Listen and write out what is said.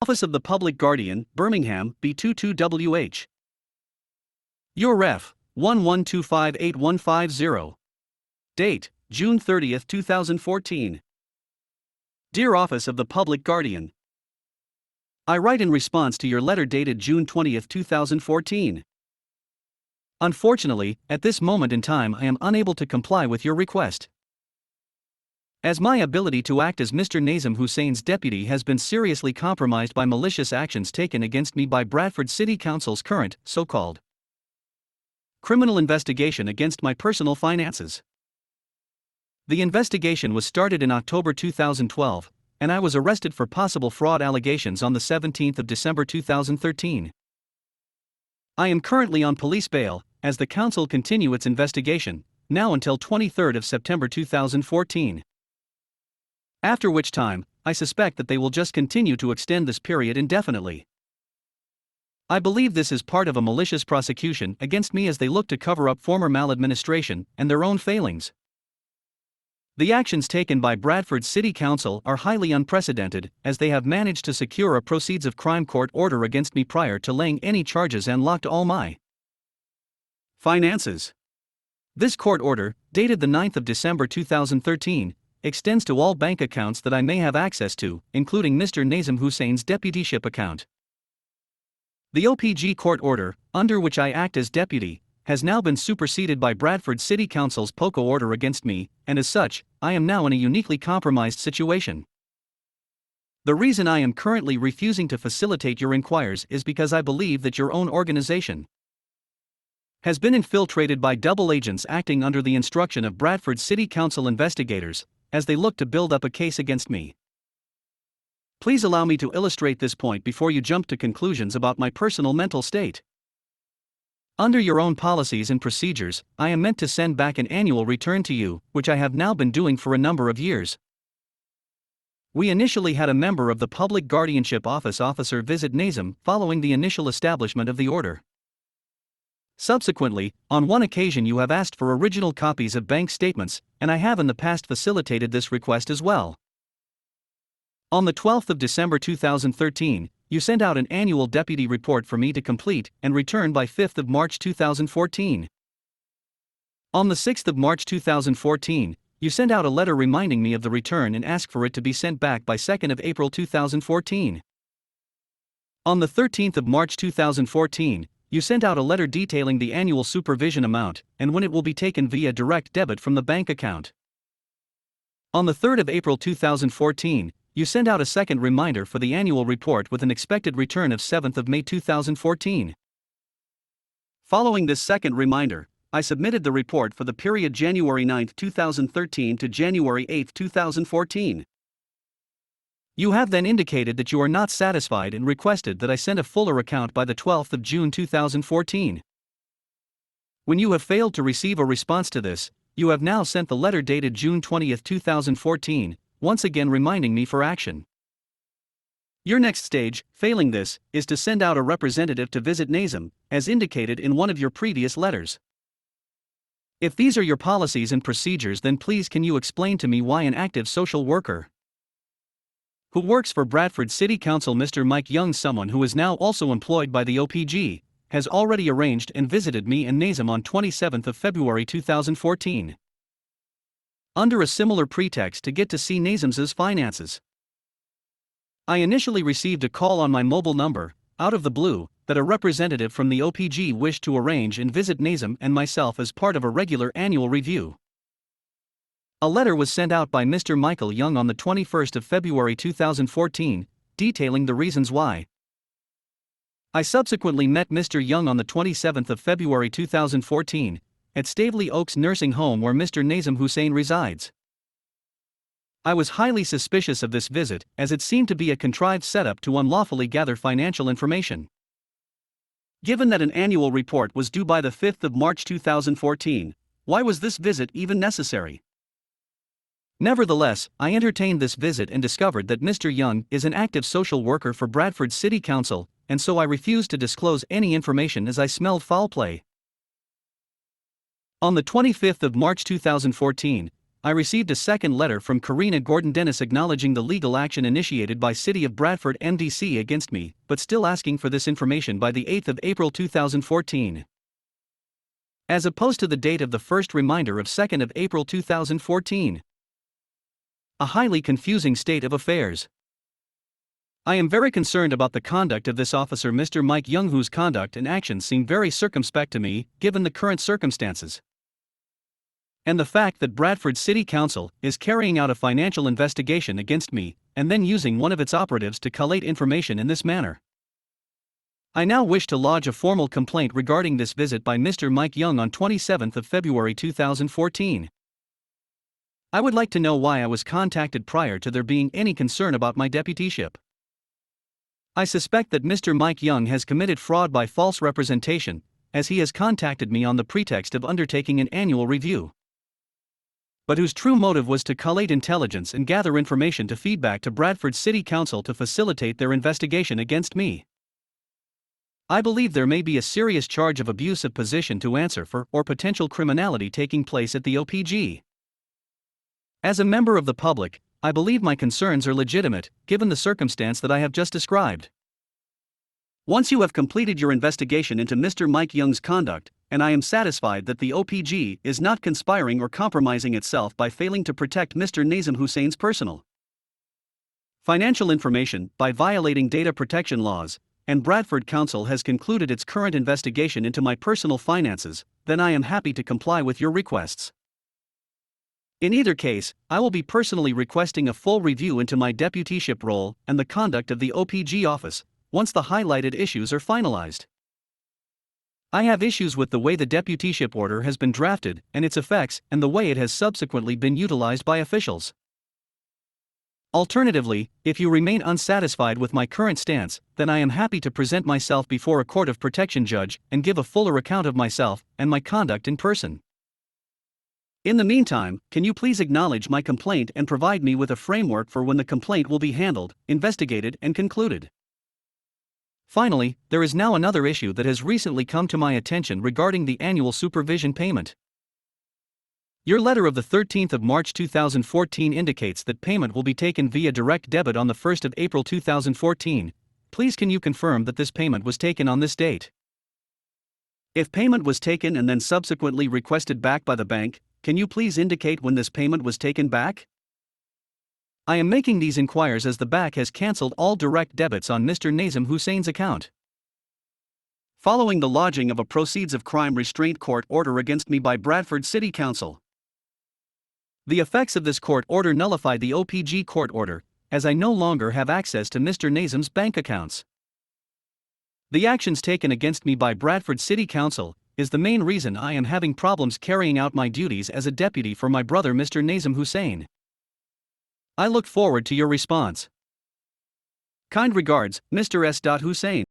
Office of the Public Guardian, Birmingham, B22WH. Your Ref. 11258150. Date, June 30, 2014. Dear Office of the Public Guardian, I write in response to your letter dated June 20, 2014. Unfortunately, at this moment in time I am unable to comply with your request, as my ability to act as Mr. Nazim Hussein's deputy has been seriously compromised by malicious actions taken against me by Bradford City Council's current, so-called, criminal investigation against my personal finances. The investigation was started in October 2012, and I was arrested for possible fraud allegations on the 17th of December 2013. I am currently on police bail, as the council continue its investigation, now until 23rd of September 2014. After which time, I suspect that they will just continue to extend this period indefinitely. I believe this is part of a malicious prosecution against me as they look to cover up former maladministration and their own failings. The actions taken by Bradford City Council are highly unprecedented, as they have managed to secure a proceeds of crime court order against me prior to laying any charges and locked all my finances. This court order, dated the 9th of December 2013, extends to all bank accounts that I may have access to, including Mr. Nazim Hussein's deputyship account. The OPG court order, under which I act as deputy, has now been superseded by Bradford City Council's POCO order against me, and as such, I am now in a uniquely compromised situation. The reason I am currently refusing to facilitate your inquiries is because I believe that your own organization has been infiltrated by double agents acting under the instruction of Bradford City Council investigators, as they look to build up a case against me. Please allow me to illustrate this point before you jump to conclusions about my personal mental state. Under your own policies and procedures, I am meant to send back an annual return to you, which I have now been doing for a number of years. We initially had a member of the Public Guardianship Office officer visit Nazim following the initial establishment of the order. Subsequently, on one occasion you have asked for original copies of bank statements, and I have in the past facilitated this request as well. On the 12th of December 2013, you sent out an annual deputy report for me to complete and return by 5th of March 2014. On the 6th of March 2014, you sent out a letter reminding me of the return and asked for it to be sent back by 2nd of April 2014. On the 13th of March 2014, you sent out a letter detailing the annual supervision amount and when it will be taken via direct debit from the bank account. On the 3rd of April 2014, you sent out a second reminder for the annual report with an expected return of 7th of May 2014. Following this second reminder, I submitted the report for the period January 9, 2013 to January 8, 2014. You have then indicated that you are not satisfied and requested that I send a fuller account by the 12th of June 2014. When you have failed to receive a response to this, you have now sent the letter dated June 20, 2014, once again reminding me for action. Your next stage, failing this, is to send out a representative to visit Nazim, as indicated in one of your previous letters. If these are your policies and procedures, then please can you explain to me why an active social worker who works for Bradford City Council, Mr. Mike Young, someone who is now also employed by the OPG, has already arranged and visited me and Nazim on 27th of February 2014. Under a similar pretext to get to see Nazim's finances. I initially received a call on my mobile number, out of the blue, that a representative from the OPG wished to arrange and visit Nazim and myself as part of a regular annual review. A letter was sent out by Mr. Michael Young on the 21st of February 2014, detailing the reasons why. I subsequently met Mr. Young on the 27th of February 2014, at Staveley Oaks Nursing Home where Mr. Nazim Hussein resides. I was highly suspicious of this visit, as it seemed to be a contrived setup to unlawfully gather financial information. Given that an annual report was due by the 5th of March 2014, why was this visit even necessary? Nevertheless, I entertained this visit and discovered that Mr. Young is an active social worker for Bradford City Council, and so I refused to disclose any information as I smelled foul play. On the 25th of March 2014, I received a second letter from Karina Gordon-Dennis acknowledging the legal action initiated by City of Bradford MDC against me, but still asking for this information by the 8th of April 2014. As opposed to the date of the first reminder of 2nd of April 2014. A highly confusing state of affairs. I am very concerned about the conduct of this officer Mr. Mike Young, whose conduct and actions seem very circumspect to me, given the current circumstances. And the fact that Bradford City Council is carrying out a financial investigation against me, and then using one of its operatives to collate information in this manner. I now wish to lodge a formal complaint regarding this visit by Mr. Mike Young on 27th of February 2014. I would like to know why I was contacted prior to there being any concern about my deputyship. I suspect that Mr. Mike Young has committed fraud by false representation, as he has contacted me on the pretext of undertaking an annual review, but whose true motive was to collate intelligence and gather information to feedback to Bradford City Council to facilitate their investigation against me. I believe there may be a serious charge of abuse of position to answer for or potential criminality taking place at the OPG. As a member of the public, I believe my concerns are legitimate, given the circumstance that I have just described. Once you have completed your investigation into Mr. Mike Young's conduct, and I am satisfied that the OPG is not conspiring or compromising itself by failing to protect Mr. Nazim Hussein's personal financial information by violating data protection laws, and Bradford Council has concluded its current investigation into my personal finances, then I am happy to comply with your requests. In either case, I will be personally requesting a full review into my deputyship role and the conduct of the OPG office, once the highlighted issues are finalized. I have issues with the way the deputyship order has been drafted and its effects, and the way it has subsequently been utilized by officials. Alternatively, if you remain unsatisfied with my current stance, then I am happy to present myself before a court of protection judge and give a fuller account of myself and my conduct in person. In the meantime, can you please acknowledge my complaint and provide me with a framework for when the complaint will be handled, investigated, and concluded? Finally, there is now another issue that has recently come to my attention regarding the annual supervision payment. Your letter of the 13th of March 2014 indicates that payment will be taken via direct debit on the 1st of April 2014. Please can you confirm that this payment was taken on this date? If payment was taken and then subsequently requested back by the bank, can you please indicate when this payment was taken back? I am making these inquiries as the bank has cancelled all direct debits on Mr. Nazim Hussein's account. Following the lodging of a proceeds of crime restraint court order against me by Bradford City Council. The effects of this court order nullify the OPG court order, as I no longer have access to Mr. Nazim's bank accounts. The actions taken against me by Bradford City Council is the main reason I am having problems carrying out my duties as a deputy for my brother Mr. Nazim Hussein. I look forward to your response. Kind regards, Mr. S. Hussein.